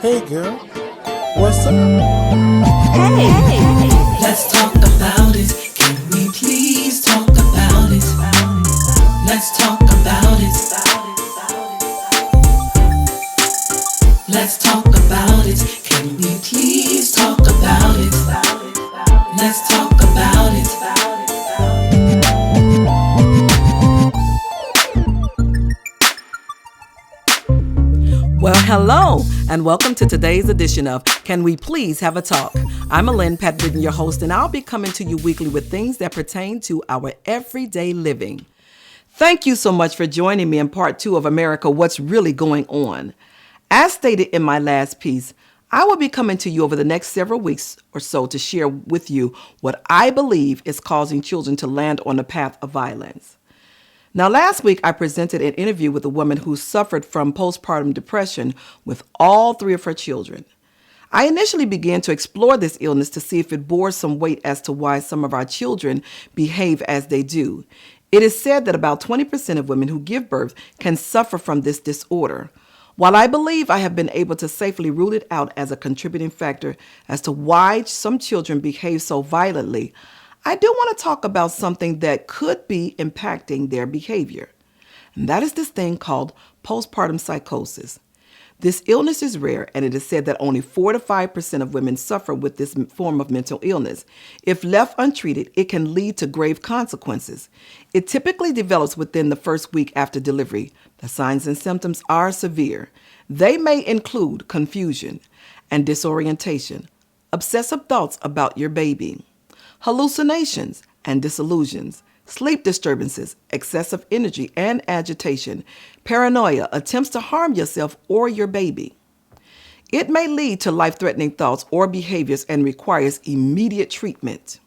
Hey girl, what's up? Hey. Let's talk about it. Can we please talk about it? Let's talk about it. Let's talk about it. Can we please talk about it? Let's talk about it. Well, hello, and welcome to today's edition of Can We Please Have a Talk? I'm Alin Pat Britten, your host, and I'll be coming to you weekly with things that pertain to our everyday living. Thank you so much for joining me in part 2 of America, What's Really Going On. As stated in my last piece, I will be coming to you over the next several weeks or so to share with you what I believe is causing children to land on the path of violence. Now, last week, I presented an interview with a woman who suffered from postpartum depression with all 3 of her children. I initially began to explore this illness to see if it bore some weight as to why some of our children behave as they do. It is said that about 20% of women who give birth can suffer from this disorder. While I believe I have been able to safely rule it out as a contributing factor as to why some children behave so violently, I do want to talk about something that could be impacting their behavior. And that is this thing called postpartum psychosis. This illness is rare, and it is said that only 4 to 5% of women suffer with this form of mental illness. If left untreated, it can lead to grave consequences. It typically develops within the first week after delivery. The signs and symptoms are severe. They may include confusion and disorientation, obsessive thoughts about your baby, hallucinations and disillusions, sleep disturbances, excessive energy and agitation, paranoia, attempts to harm yourself or your baby. It may lead to life-threatening thoughts or behaviors and requires immediate treatment.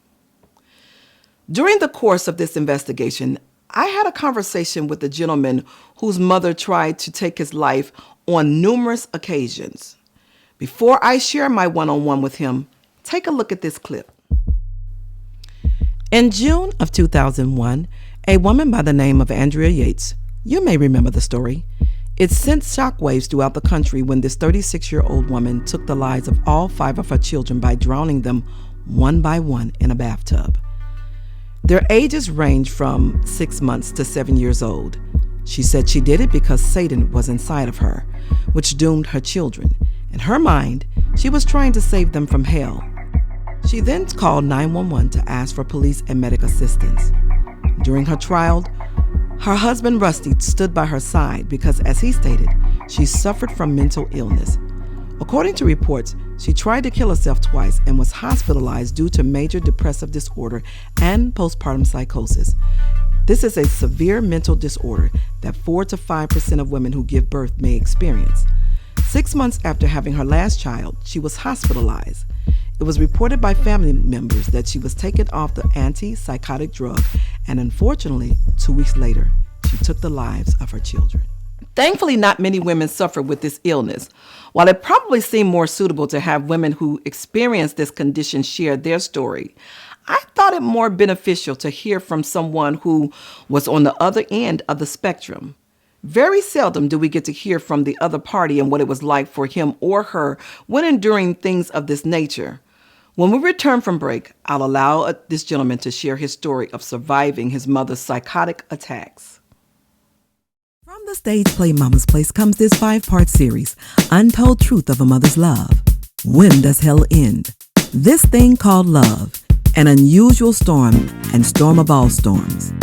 During the course of this investigation, I had a conversation with a gentleman whose mother tried to take his life on numerous occasions. Before I share my one-on-one with him, take a look at this clip. In June of 2001, a woman by the name of Andrea Yates, you may remember the story, it sent shockwaves throughout the country when this 36-year-old woman took the lives of all 5 of her children by drowning them one by one in a bathtub. Their ages range from 6 months to 7 years old. She said she did it because Satan was inside of her, which doomed her children. In her mind, she was trying to save them from hell. She then called 911 to ask for police and medical assistance. During her trial, her husband Rusty stood by her side because, as he stated, she suffered from mental illness. According to reports, she tried to kill herself twice and was hospitalized due to major depressive disorder and postpartum psychosis. This is a severe mental disorder that 4 to 5% of women who give birth may experience. 6 months after having her last child, she was hospitalized. It was reported by family members that she was taken off the anti-psychotic drug, and unfortunately, 2 weeks later, she took the lives of her children. Thankfully, not many women suffer with this illness. While it probably seemed more suitable to have women who experience this condition share their story, I thought it more beneficial to hear from someone who was on the other end of the spectrum. Very seldom do we get to hear from the other party and what it was like for him or her when enduring things of this nature. When we return from break, I'll allow this gentleman to share his story of surviving his mother's psychotic attacks. From the stage play Mama's Place comes this 5-part series, Untold Truth of a Mother's Love. When Does Hell End? This Thing Called Love, An Unusual Storm, and Storm of All Storms.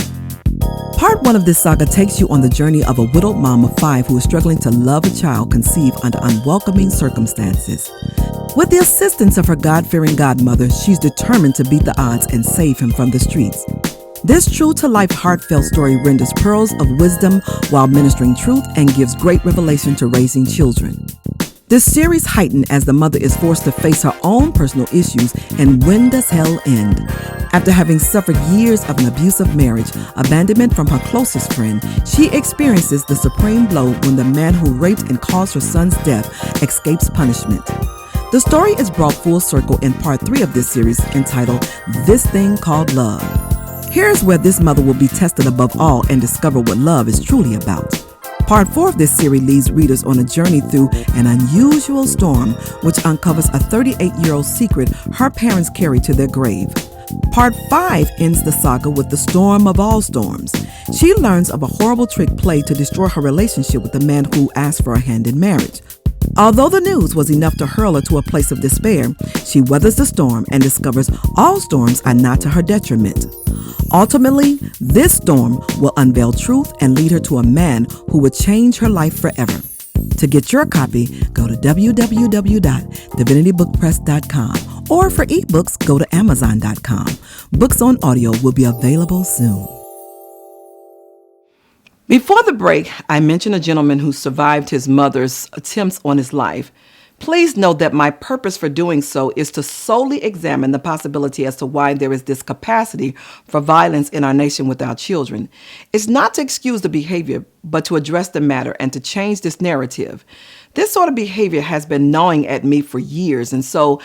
Part 1 of this saga takes you on the journey of a widowed mom of 5 who is struggling to love a child conceived under unwelcoming circumstances. With the assistance of her God-fearing godmother, she's determined to beat the odds and save him from the streets. This true-to-life heartfelt story renders pearls of wisdom while ministering truth and gives great revelation to raising children. This series heightened as the mother is forced to face her own personal issues and when does hell end? After having suffered years of an abusive marriage, abandonment from her closest friend, she experiences the supreme blow when the man who raped and caused her son's death escapes punishment. The story is brought full circle in part 3 of this series entitled This Thing Called Love. Here's where this mother will be tested above all and discover what love is truly about. Part 4 of this series leads readers on a journey through an unusual storm, which uncovers a 38-year-old secret her parents carried to their grave. Part 5 ends the saga with the storm of all storms. She learns of a horrible trick played to destroy her relationship with the man who asked for a hand in marriage. Although the news was enough to hurl her to a place of despair, she weathers the storm and discovers all storms are not to her detriment. Ultimately, this storm will unveil truth and lead her to a man who would change her life forever. To get your copy, go to www.divinitybookpress.com, or for ebooks, go to amazon.com. Books on audio will be available soon. Before the break, I mentioned a gentleman who survived his mother's attempts on his life. Please note that my purpose for doing so is to solely examine the possibility as to why there is this capacity for violence in our nation with our children. It's not to excuse the behavior, but to address the matter and to change this narrative. This sort of behavior has been gnawing at me for years, and so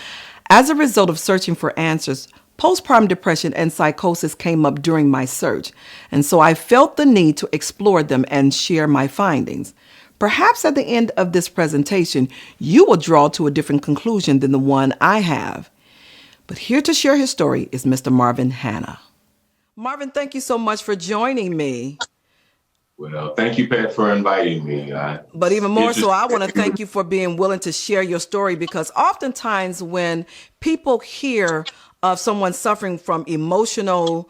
as a result of searching for answers, postpartum depression and psychosis came up during my search, and so I felt the need to explore them and share my findings. Perhaps at the end of this presentation, you will draw to a different conclusion than the one I have. But here to share his story is Mr. Marvin Hannah. Marvin, thank you so much for joining me. Well, thank you, Pat, for inviting me. But even more so, I want to thank you for being willing to share your story, because oftentimes when people hear of someone suffering from emotional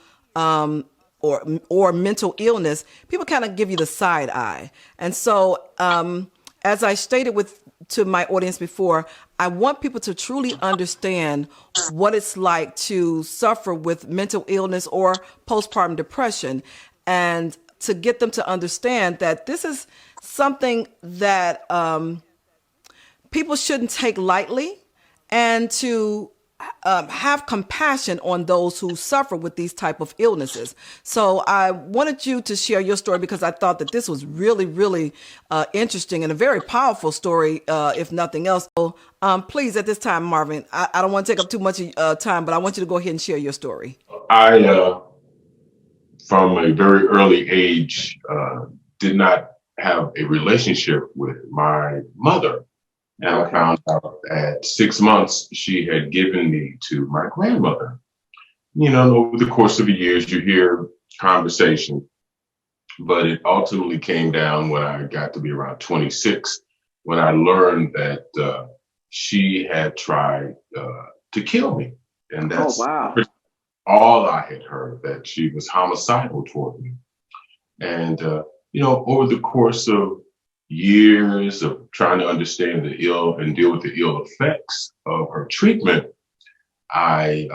or mental illness, people kind of give you the side eye. And so, as I stated to my audience before, I want people to truly understand what it's like to suffer with mental illness or postpartum depression, and to get them to understand that this is something that people shouldn't take lightly, and to have compassion on those who suffer with these type of illnesses. So I wanted you to share your story because I thought that this was really, really interesting and a very powerful story, if nothing else. So please, at this time, Marvin, I don't want to take up too much time, but I want you to go ahead and share your story. I, from a very early age, did not have a relationship with my mother. And I found out at 6 months, she had given me to my grandmother. You know, over the course of the years, you hear conversation, but it ultimately came down when I got to be around 26, when I learned that she had tried to kill me. And that's all I had heard, that she was homicidal toward me. And, you know, over the course of years of trying to understand the ill and deal with the ill effects of her treatment, I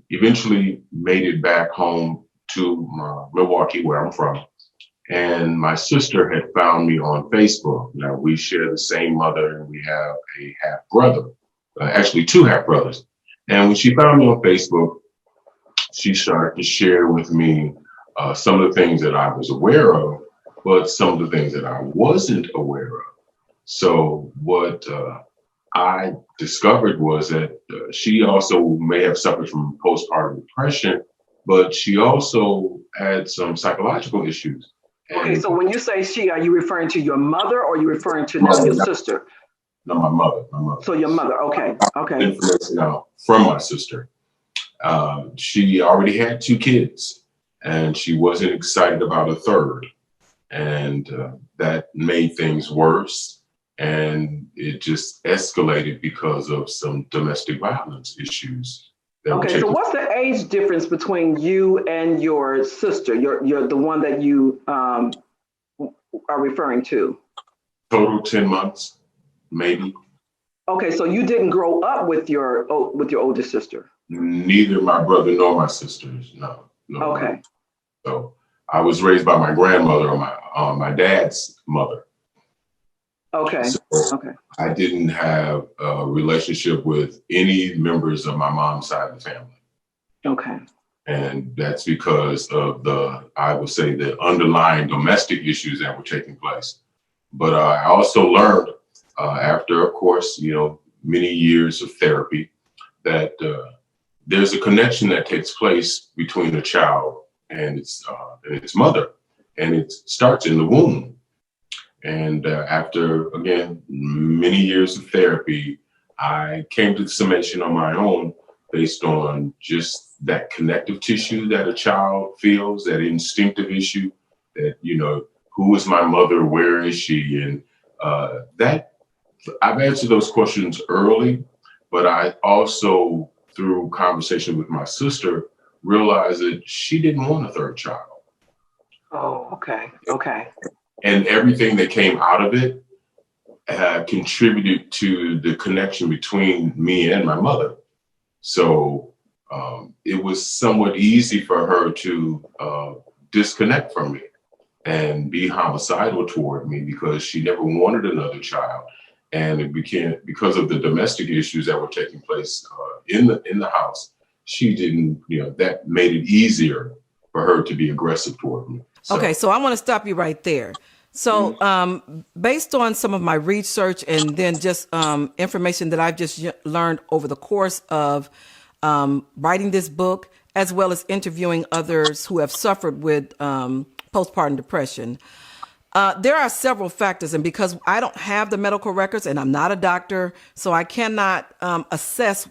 eventually made it back home to Milwaukee, where I'm from. And my sister had found me on Facebook. Now, we share the same mother, and we have a half brother, actually 2 half brothers. And when she found me on Facebook, she started to share with me some of the things that I was aware of, but some of the things that I wasn't aware of. So what I discovered was that she also may have suffered from postpartum depression, but she also had some psychological issues. Okay, so when you say she, are you referring to your mother, or are you referring to your sister? No, my mother. So your mother, okay. Information now from my sister. She already had 2 kids, and she wasn't excited about a third. And that made things worse, and it just escalated because of some domestic violence issues. Okay, so what's the age difference between you and your sister? You're the one that you are referring to? Total 10 months, maybe. Okay, so you didn't grow up with your older sister? Neither my brother nor my sisters, no. Okay. So I was raised by my grandmother on my dad's mother. Okay. So okay. I didn't have a relationship with any members of my mom's side of the family. Okay. And that's because of I would say, the underlying domestic issues that were taking place. But I also learned after, of course, you know, many years of therapy, that there's a connection that takes place between a child and its mother, and it starts in the womb. And after, again, many years of therapy, I came to the summation on my own based on just that connective tissue that a child feels, that instinctive issue that, who is my mother? Where is she? And that I've answered those questions early, but I also, through conversation with my sister, realized that she didn't want a third child. Oh, okay. Okay. And everything that came out of it contributed to the connection between me and my mother. So it was somewhat easy for her to disconnect from me and be homicidal toward me because she never wanted another child. And it became, because of the domestic issues that were taking place in the house, she didn't, that made it easier for her to be aggressive toward me. Okay, so I want to stop you right there. So based on some of my research and then just information that I've just learned over the course of writing this book, as well as interviewing others who have suffered with postpartum depression, there are several factors. And because I don't have the medical records and I'm not a doctor, so I cannot assess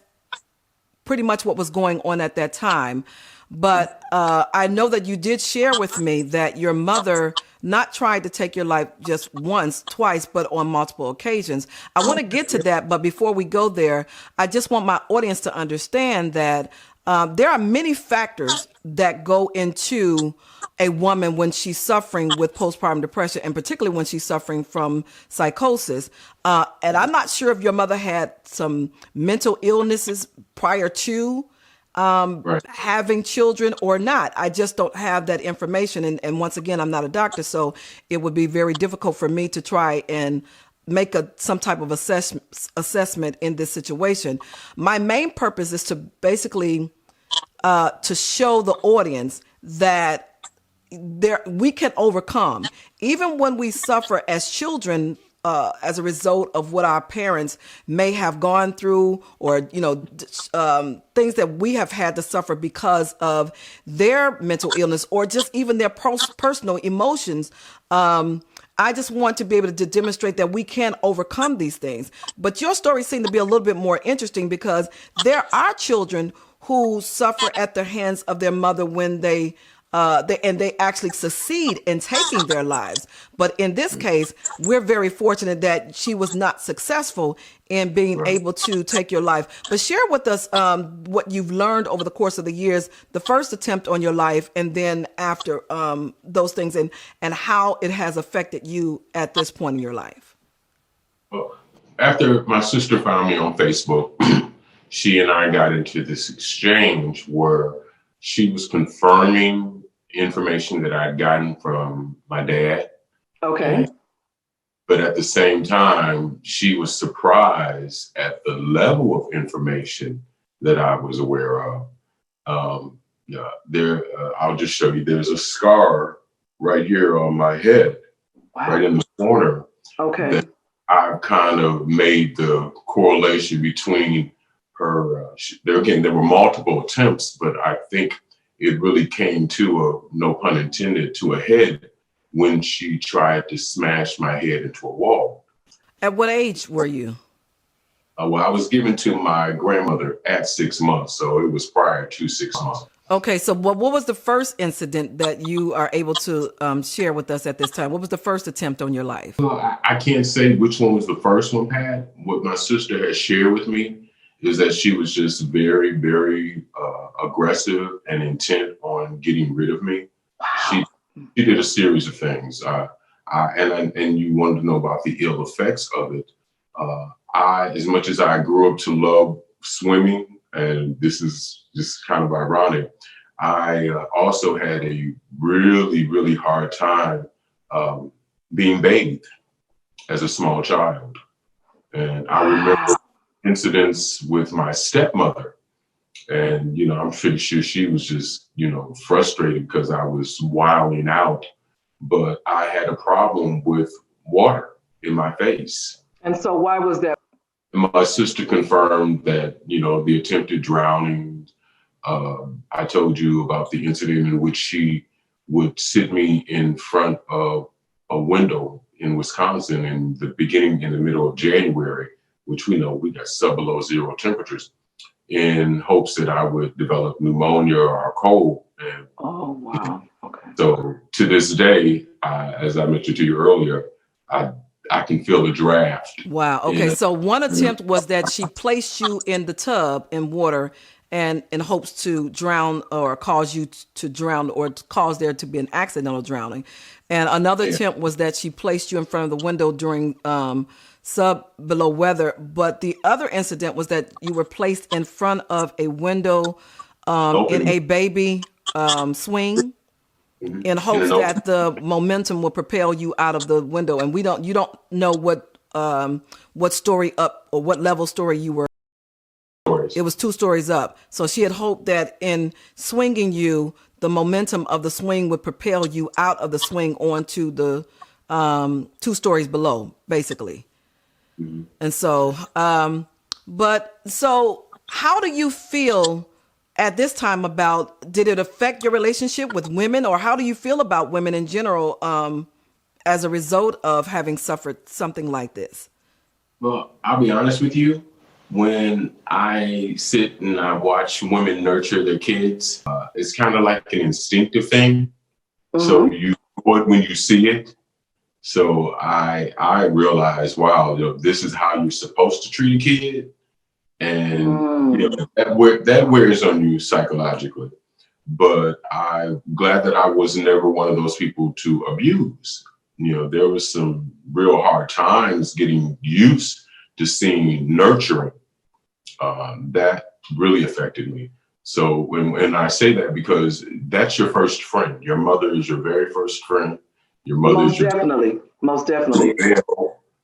pretty much what was going on at that time. But I know that you did share with me that your mother not tried to take your life just once, twice, but on multiple occasions. I want to get to that. But before we go there, I just want my audience to understand that there are many factors that go into a woman when she's suffering with postpartum depression, and particularly when she's suffering from psychosis. And I'm not sure if your mother had some mental illnesses prior to having children or not. I just don't have that information. And once again, I'm not a doctor, so it would be very difficult for me to try and make some type of assessment in this situation. My main purpose is to basically to show the audience that we can overcome, even when we suffer as children, as a result of what our parents may have gone through, or things that we have had to suffer because of their mental illness, or just even their personal emotions. I just want to be able to demonstrate that we can overcome these things. But your story seemed to be a little bit more interesting because there are children who suffer at the hands of their mother when they actually succeed in taking their lives. But in this case, we're very fortunate that she was not successful in being able to take your life. But share with us what you've learned over the course of the years, the first attempt on your life, and then after those things, and how it has affected you at this point in your life. Well, after my sister found me on Facebook, she and I got into this exchange where she was confirming information that I'd gotten from my dad. Okay. But at the same time, she was surprised at the level of information that I was aware of. I'll just show you, there's a scar right here on my head, right in the corner. Okay. That I've kind of made the correlation between her. There were multiple attempts, but I think it really came to no pun intended, to a head when she tried to smash my head into a wall. At what age were you? Well, I was given to my grandmother at 6 months, so it was prior to 6 months. Okay, so what was the first incident that you are able to share with us at this time? What was the first attempt on your life? Well, I can't say which one was the first one, Pat. What my sister has shared with me is that she was just very, very aggressive and intent on getting rid of me. Wow. She did a series of things. And you wanted to know about the ill effects of it. As much as I grew up to love swimming, and this is just kind of ironic, I also had a really, really hard time being bathed as a small child. And I remember incidents with my stepmother. And, I'm pretty sure she was just, frustrated because I was wilding out. But I had a problem with water in my face. And so why was that? My sister confirmed that, the attempted drowning. I told you about the incident in which she would sit me in front of a window in Wisconsin in the middle of January, which we know we got below zero temperatures, in hopes that I would develop pneumonia or a cold. And oh, wow. Okay. so to this day, as I mentioned to you earlier, I can feel the draft. Wow. Okay. So one attempt was that she placed you in the tub in water and in hopes to drown or cause you to drown or to cause there to be an accidental drowning. And another attempt was that she placed you in front of the window during below weather. But the other incident was that you were placed in front of a window in a baby swing in hopes that the momentum will propel you out of the window. And you don't know what story up or what level story you were. It was 2 stories up. So she had hoped that in swinging you, the momentum of the swing would propel you out of the swing onto the 2 stories below, basically. Mm-hmm. And so, so how do you feel at this time did it affect your relationship with women, or how do you feel about women in general as a result of having suffered something like this? Well, I'll be honest with you. When I sit and I watch women nurture their kids, it's kind of like an instinctive thing. Mm-hmm. So you know it when you see it. So I realized, wow, this is how you're supposed to treat a kid. And that wears on you psychologically. But I'm glad that I was never one of those people to abuse. There was some real hard times getting used to seeing nurturing. That really affected me. So when I say that, because that's your first friend. Your mother is your very first friend. Your mother most definitely.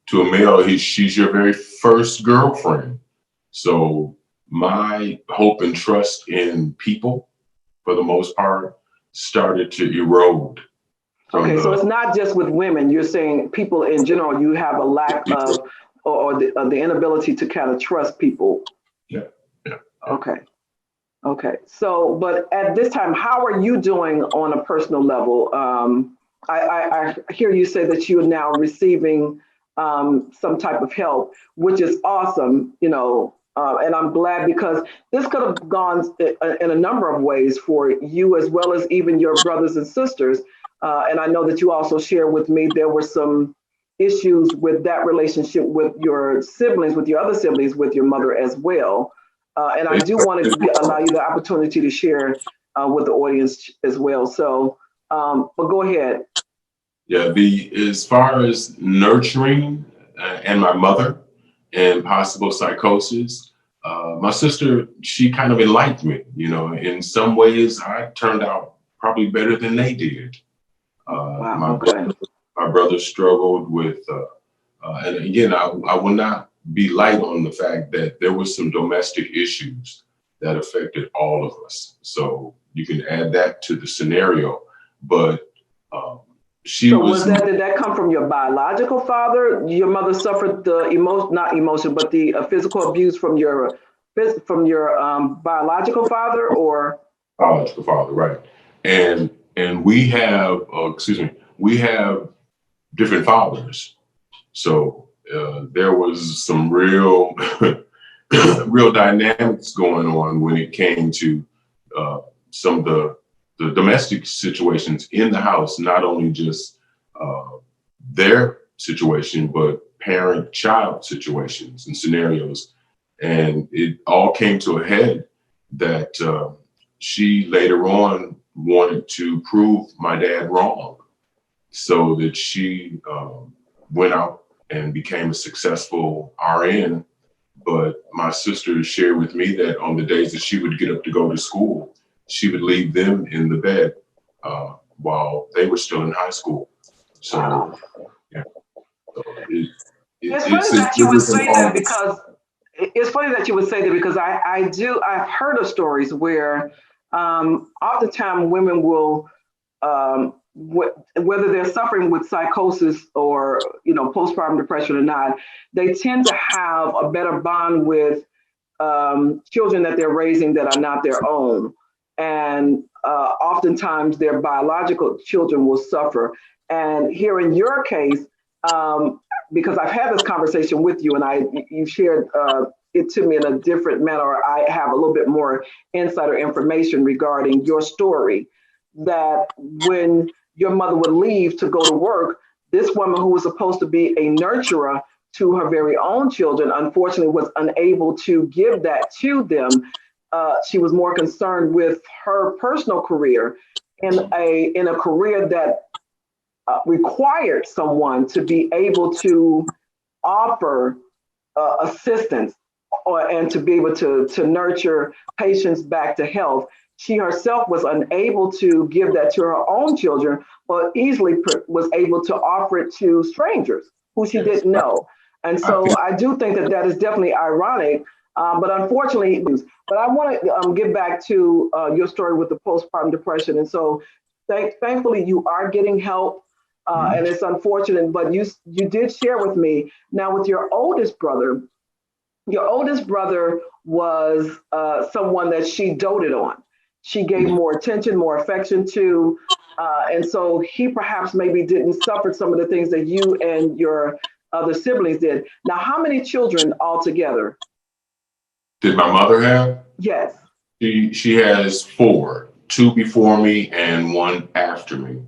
To a male, she's your very first girlfriend. So my hope and trust in people, for the most part, started to erode. Okay, so it's not just with women. You're saying people in general, you have a lack of, or the inability to kind of trust people. Yeah. Okay. So, but at this time, how are you doing on a personal level? I hear you say that you are now receiving some type of help, which is awesome, and I'm glad, because this could have gone in a number of ways for you, as well as even your brothers and sisters. And I know that you also share with me there were some issues with that relationship with your siblings, with your other siblings, with your mother as well. And I do want to allow you the opportunity to share with the audience as well. So, but go ahead. Yeah, as far as nurturing and my mother and possible psychosis, my sister, she kind of enlightened me. In some ways, I turned out probably better than they did. Wow, my brother struggled with, and again, I will not be light on the fact that there was some domestic issues that affected all of us. So you can add that to the scenario, but did that come from your biological father? Your mother suffered the the physical abuse from your biological father, or? Biological father, right. And we have, we have different fathers. So there was some real dynamics going on when it came to some of the domestic situations in the house, not only just their situation, but parent-child situations and scenarios. And it all came to a head that she later on wanted to prove my dad wrong, so that she went out and became a successful RN. But my sister shared with me that on the days that she would get up to go to school, she would leave them in the bed while they were still in high school. So, yeah. So it's funny that you would say that, because it's funny that you would say that, because I've heard of stories where oftentimes women will, whether they're suffering with psychosis or postpartum depression or not, they tend to have a better bond with children that they're raising that are not their own. And oftentimes their biological children will suffer. And here in your case, because I've had this conversation with you, and you shared it to me in a different manner. I have a little bit more insider information regarding your story, that when your mother would leave to go to work, this woman who was supposed to be a nurturer to her very own children, unfortunately was unable to give that to them. She was more concerned with her personal career, in a career that required someone to be able to offer assistance and to be able to nurture patients back to health. She herself was unable to give that to her own children, but easily was able to offer it to strangers who she didn't know. And so I do think that that is definitely ironic, but unfortunately, but I want to get back to your story with the postpartum depression. And so thankfully you are getting help, and it's unfortunate, but you did share with me now with your oldest brother. Your oldest brother was someone that she doted on. She gave more attention, more affection to, and so he perhaps maybe didn't suffer some of the things that you and your other siblings did. Now, how many children altogether did my mother have? Yes. She has 4, 2 before me and 1 after me.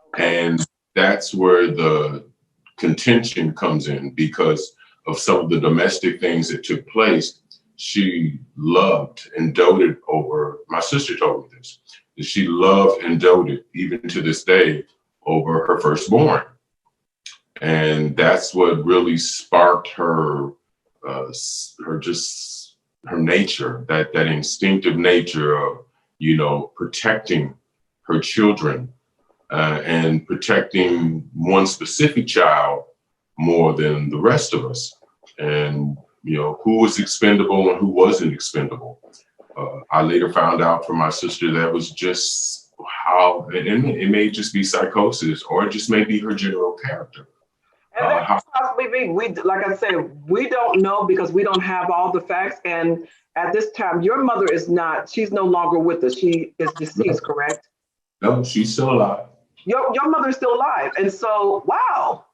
Okay. And that's where the contention comes in, because of some of the domestic things that took place. She loved and doted over, my sister told me this, that she loved and doted, even to this day, over her firstborn. And that's what really sparked her nature, that instinctive nature of, protecting her children and protecting one specific child more than the rest of us. And, who was expendable and who wasn't expendable. I later found out from my sister that was just how, and it may just be psychosis, or it just may be her general character. And that could possibly be. Like I said, we don't know because we don't have all the facts. And at this time, your mother she's no longer with us. She is deceased, correct? No, she's still alive. Your mother is still alive. And so, wow,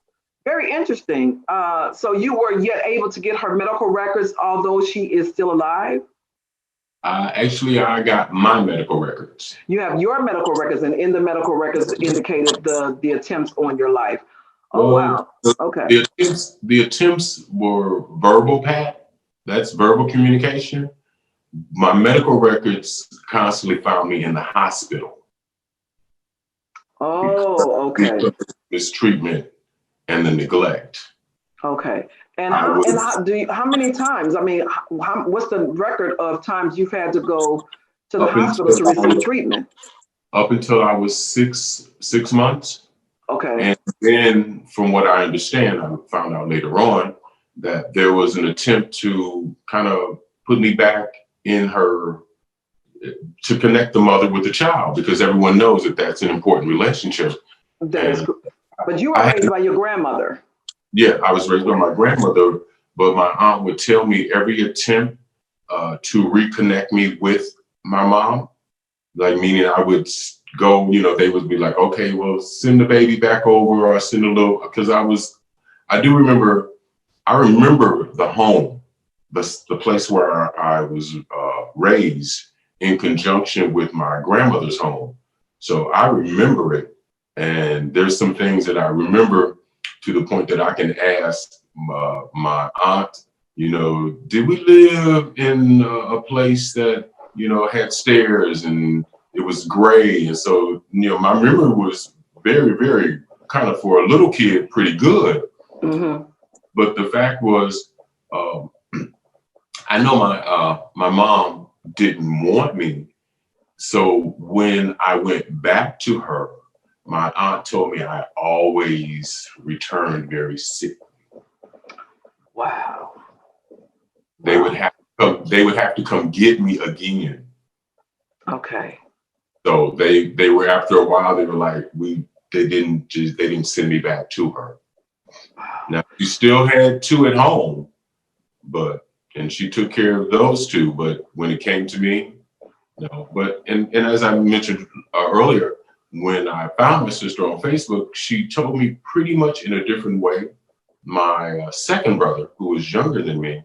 very interesting. So you were yet able to get her medical records, although she is still alive? Actually, I got my medical records. You have your medical records, and in the medical records indicated the attempts on your life. Oh, wow. Okay. The attempts were verbal, Pat. That's verbal communication. My medical records constantly found me in the hospital. Oh, okay. Mistreatment and the neglect. Okay. And how many times? I mean, what's the record of times you've had to go to the hospital to receive treatment? Up until I was six months. Okay. And then, from what I understand, I found out later on that there was an attempt to kind of put me back in her, to connect the mother with the child, because everyone knows that that's an important relationship. But you were raised by your grandmother. Yeah, I was raised by my grandmother, but my aunt would tell me every attempt to reconnect me with my mom, like meaning I would go, they would be like, okay, well, send the baby back over, or send a little, because I remember the home, the place where I was raised in conjunction with my grandmother's home. So I remember it. And there's some things that I remember to the point that I can ask my aunt, did we live in a place that, had stairs and it was gray? And so, my memory was very, very kind of, for a little kid, pretty good. Mm-hmm. But the fact was, I know my mom didn't want me. So when I went back to her, my aunt told me I always returned very sick. Wow. They would have to come get me again. Okay. So they were, after a while, they were like, they didn't send me back to her. Wow. Now, she still had 2 at home, and she took care of those 2. But when it came to me, no. But and as I mentioned earlier, when I found my sister on Facebook, she told me pretty much in a different way. My second brother, who was younger than me,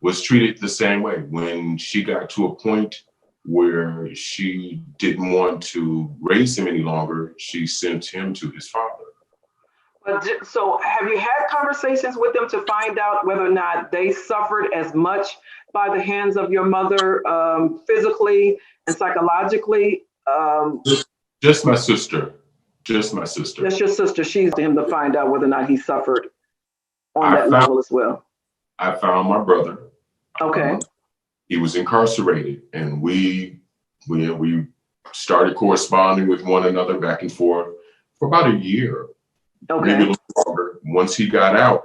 was treated the same way. When she got to a point where she didn't want to raise him any longer, she sent him to his father. So have you had conversations with them to find out whether or not they suffered as much by the hands of your mother, physically and psychologically? Just my sister. Just my sister. Just your sister. She's to him to find out whether or not he suffered on that level as well. I found my brother. Okay. He was incarcerated, and we started corresponding with one another back and forth for about a year. Okay. Maybe a little longer. Once he got out,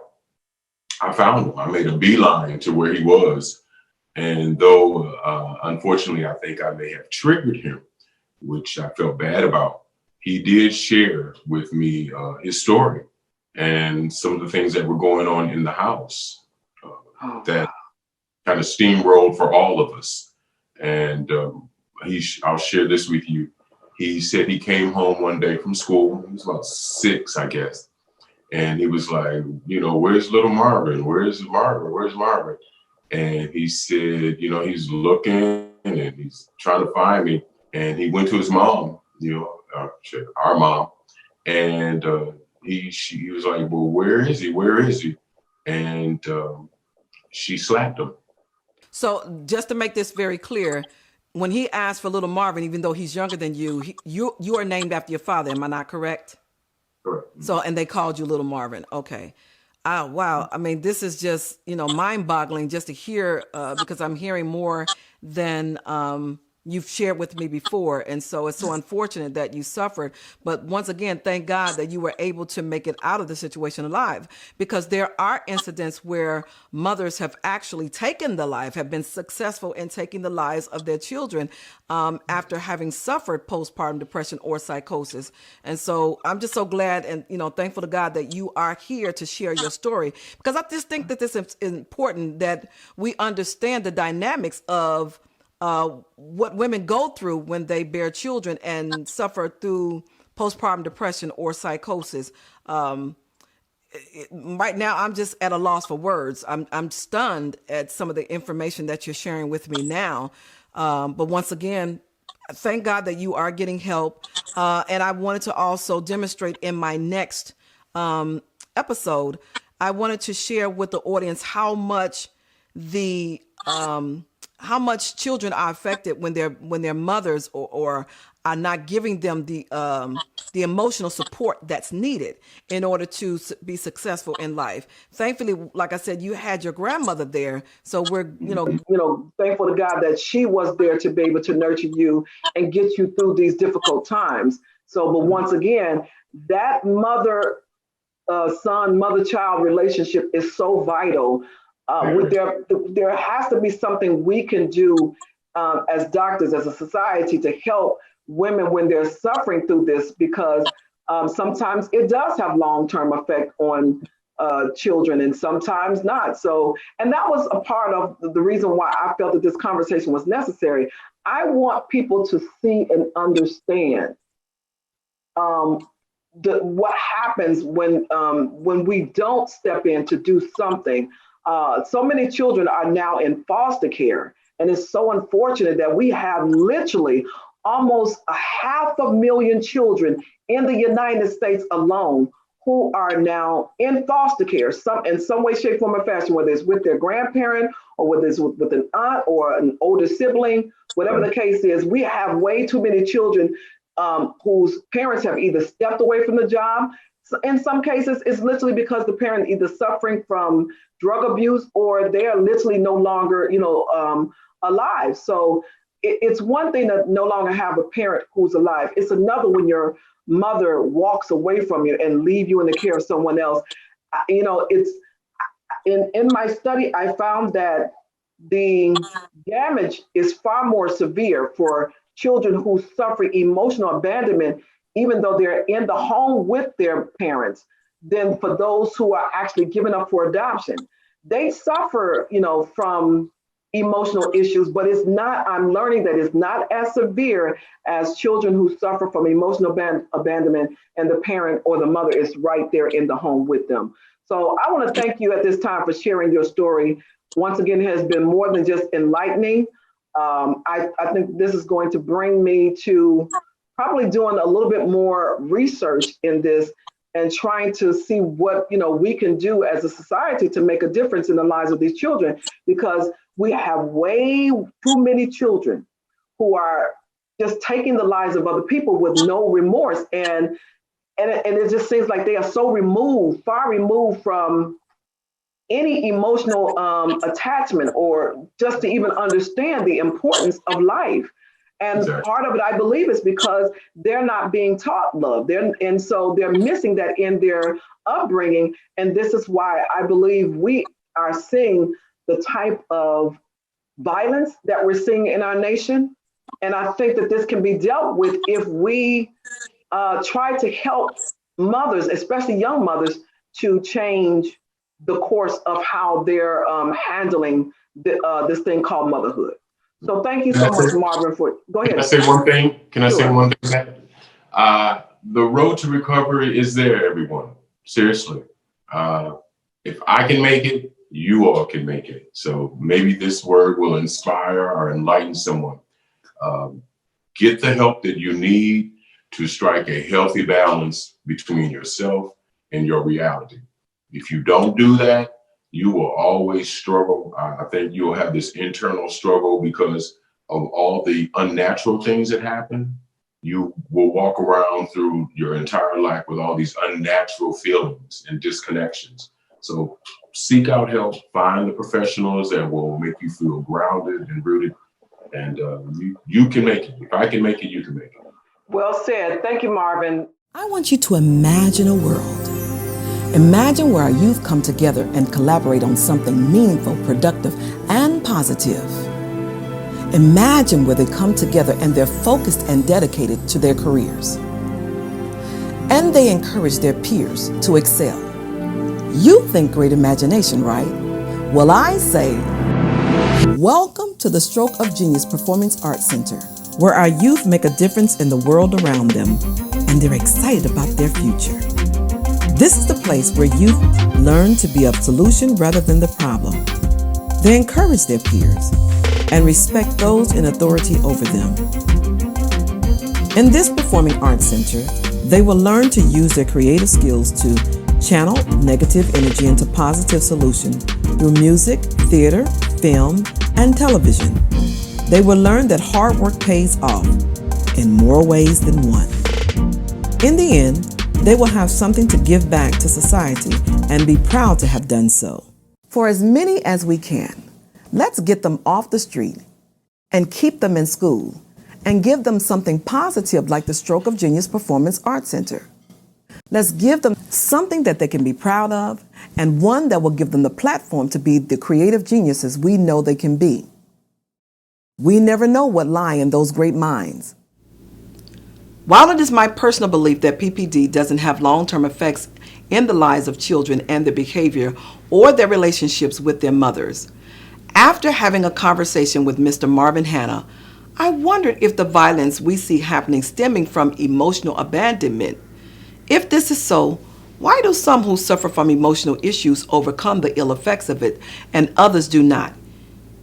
I found him. I made a beeline to where he was. And though, unfortunately, I think I may have triggered him, which I felt bad about, he did share with me his story and some of the things that were going on in the house that kind of steamrolled for all of us. And I'll share this with you. He said he came home one day from school. He was about 6, I guess. And he was like, where's little Marvin? Where's Marvin? Where's Marvin? And he said, he's looking and he's trying to find me. And he went to his mom, our mom. And he was like, well, where is he? Where is he? And she slapped him. So just to make this very clear, when he asked for little Marvin, even though he's younger than you, you are named after your father. Am I not correct? Correct. So, and they called you little Marvin. Okay. Oh, wow. I mean, this is just, mind boggling just to hear, because I'm hearing more than, you've shared with me before. And so it's so unfortunate that you suffered. But once again, thank God that you were able to make it out of the situation alive, because there are incidents where mothers have actually taken the life, have been successful in taking the lives of their children after having suffered postpartum depression or psychosis. And so I'm just so glad and, thankful to God that you are here to share your story, because I just think that this is important that we understand the dynamics of what women go through when they bear children and suffer through postpartum depression or psychosis. Right now, I'm just at a loss for words. I'm stunned at some of the information that you're sharing with me now. But once again, thank God that you are getting help. And I wanted to also demonstrate in my next episode, I wanted to share with the audience how much children are affected when their mothers or are not giving them the emotional support that's needed in order to be successful in life. Thankfully, like I said, you had your grandmother there, so we're thankful to God that she was there to be able to nurture you and get you through these difficult times. So, but once again, that mother-son, mother-child relationship is so vital. There has to be something we can do as doctors, as a society, to help women when they're suffering through this, because sometimes it does have long-term effect on children and sometimes not. So, and that was a part of the reason why I felt that this conversation was necessary. I want people to see and understand what happens when we don't step in to do something. So many children are now in foster care, and it's so unfortunate that we have literally almost 500,000 children in the United States alone who are now in foster care, in some way, shape, form, or fashion, whether it's with their grandparent or whether it's with an aunt or an older sibling, whatever the case is. We have way too many children whose parents have either stepped away from the job. In some cases, it's literally because the parent either suffering from drug abuse or they are literally no longer, alive. So it's one thing to no longer have a parent who's alive. It's another when your mother walks away from you and leave you in the care of someone else. It's in my study, I found that the damage is far more severe for children who suffer emotional abandonment, even though they're in the home with their parents, than for those who are actually given up for adoption. They suffer, from emotional issues, but it's not, I'm learning that it's not as severe as children who suffer from emotional abandonment and the parent or the mother is right there in the home with them. So I want to thank you at this time for sharing your story. Once again, it has been more than just enlightening. I think this is going to bring me to probably doing a little bit more research in this and trying to see what we can do as a society to make a difference in the lives of these children, because we have way too many children who are just taking the lives of other people with no remorse, and it just seems like they are so far removed from any emotional attachment or just to even understand the importance of life. And Exactly. part of it, I believe, is because they're not being taught love. And so they're missing that in their upbringing. And this is why I believe we are seeing the type of violence that we're seeing in our nation. And I think that this can be dealt with if we try to help mothers, especially young mothers, to change the course of how they're handling this thing called motherhood. So thank you so much, Marvin, go ahead. Can I say one thing? Can I say Sure. one thing? The road to recovery is there, everyone. Seriously. If I can make it, you all can make it. So maybe this word will inspire or enlighten someone. Get the help that you need to strike a healthy balance between yourself and your reality. If you don't do that, you will always struggle. I think you'll have this internal struggle because of all the unnatural things that happen. You will walk around through your entire life with all these unnatural feelings and disconnections. So seek out help, find the professionals that will make you feel grounded and rooted, and you can make it. If I can make it, you can make it. Well said. Thank you, Marvin. I want you to imagine a world. Imagine where our youth come together and collaborate on something meaningful, productive, and positive. Imagine where they come together and they're focused and dedicated to their careers. And they encourage their peers to excel. You think great imagination, right? Well, I say, welcome to the Stroke of Genius Performance Arts Center, where our youth make a difference in the world around them, and they're excited about their future. This is the place where youth learn to be a solution rather than the problem. They encourage their peers and respect those in authority over them. In this Performing Arts Center, they will learn to use their creative skills to channel negative energy into positive solution through music, theater, film, and television. They will learn that hard work pays off in more ways than one. In the end, they will have something to give back to society and be proud to have done so. For as many as we can, let's get them off the street and keep them in school and give them something positive like the Stroke of Genius Performance Arts Center. Let's give them something that they can be proud of and one that will give them the platform to be the creative geniuses we know they can be. We never know what lie in those great minds. While it is my personal belief that PPD doesn't have long-term effects in the lives of children and their behavior or their relationships with their mothers, after having a conversation with Mr. Marvin Hannah, I wondered if the violence we see happening stemming from emotional abandonment. If this is so, why do some who suffer from emotional issues overcome the ill effects of it and others do not?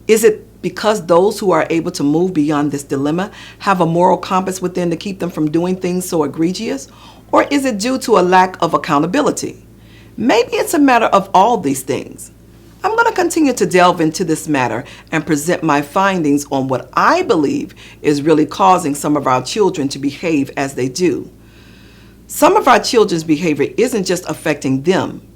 Is it because those who are able to move beyond this dilemma have a moral compass within to keep them from doing things so egregious? Or is it due to a lack of accountability? Maybe it's a matter of all these things. I'm going to continue to delve into this matter and present my findings on what I believe is really causing some of our children to behave as they do. Some of our children's behavior isn't just affecting them.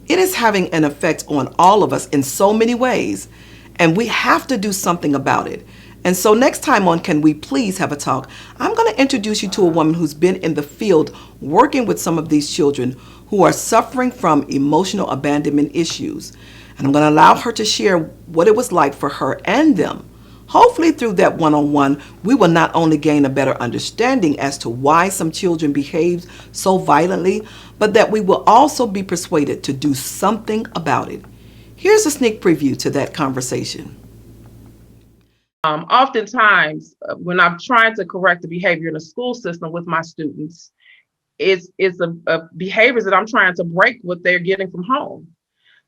It is having an effect on all of us in so many ways, and we have to do something about it. And so next time on Can We Please Have a Talk, I'm going to introduce you to a woman who's been in the field working with some of these children who are suffering from emotional abandonment issues. And I'm going to allow her to share what it was like for her and them. Hopefully through that one-on-one, we will not only gain a better understanding as to why some children behave so violently, but that we will also be persuaded to do something about it. Here's a sneak preview to that conversation. Oftentimes, when I'm trying to correct the behavior in the school system with my students, it's a behaviors that I'm trying to break what they're getting from home.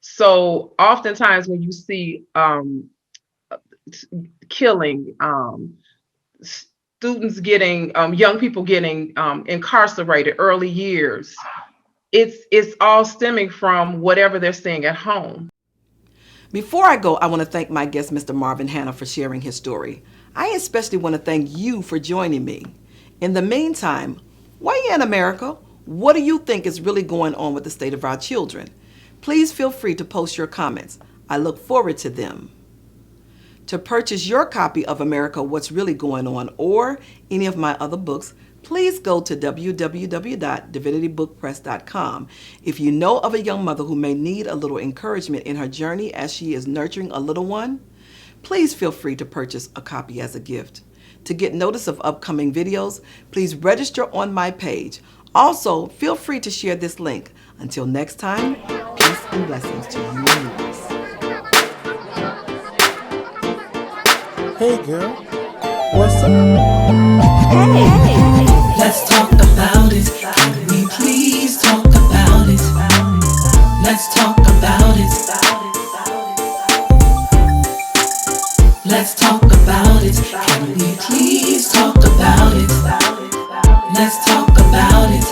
So oftentimes when you see killing, students getting, young people getting incarcerated early years, it's all stemming from whatever they're seeing at home. Before I go, I want to thank my guest, Mr. Marvin Hannah, for sharing his story. I especially want to thank you for joining me. In the meantime, weigh in, America. What do you think is really going on with the state of our children? Please feel free to post your comments. I look forward to them. To purchase your copy of America, What's Really Going On, or any of my other books, please go to www.divinitybookpress.com. If you know of a young mother who may need a little encouragement in her journey as she is nurturing a little one, please feel free to purchase a copy as a gift. To get notice of upcoming videos, please register on my page. Also, feel free to share this link. Until next time, peace and blessings to you and yours. Hey girl, what's up? Let's talk about it. Can we please talk about it? Let's talk about it. Let's talk about it. Can we please talk about it? Let's talk about it.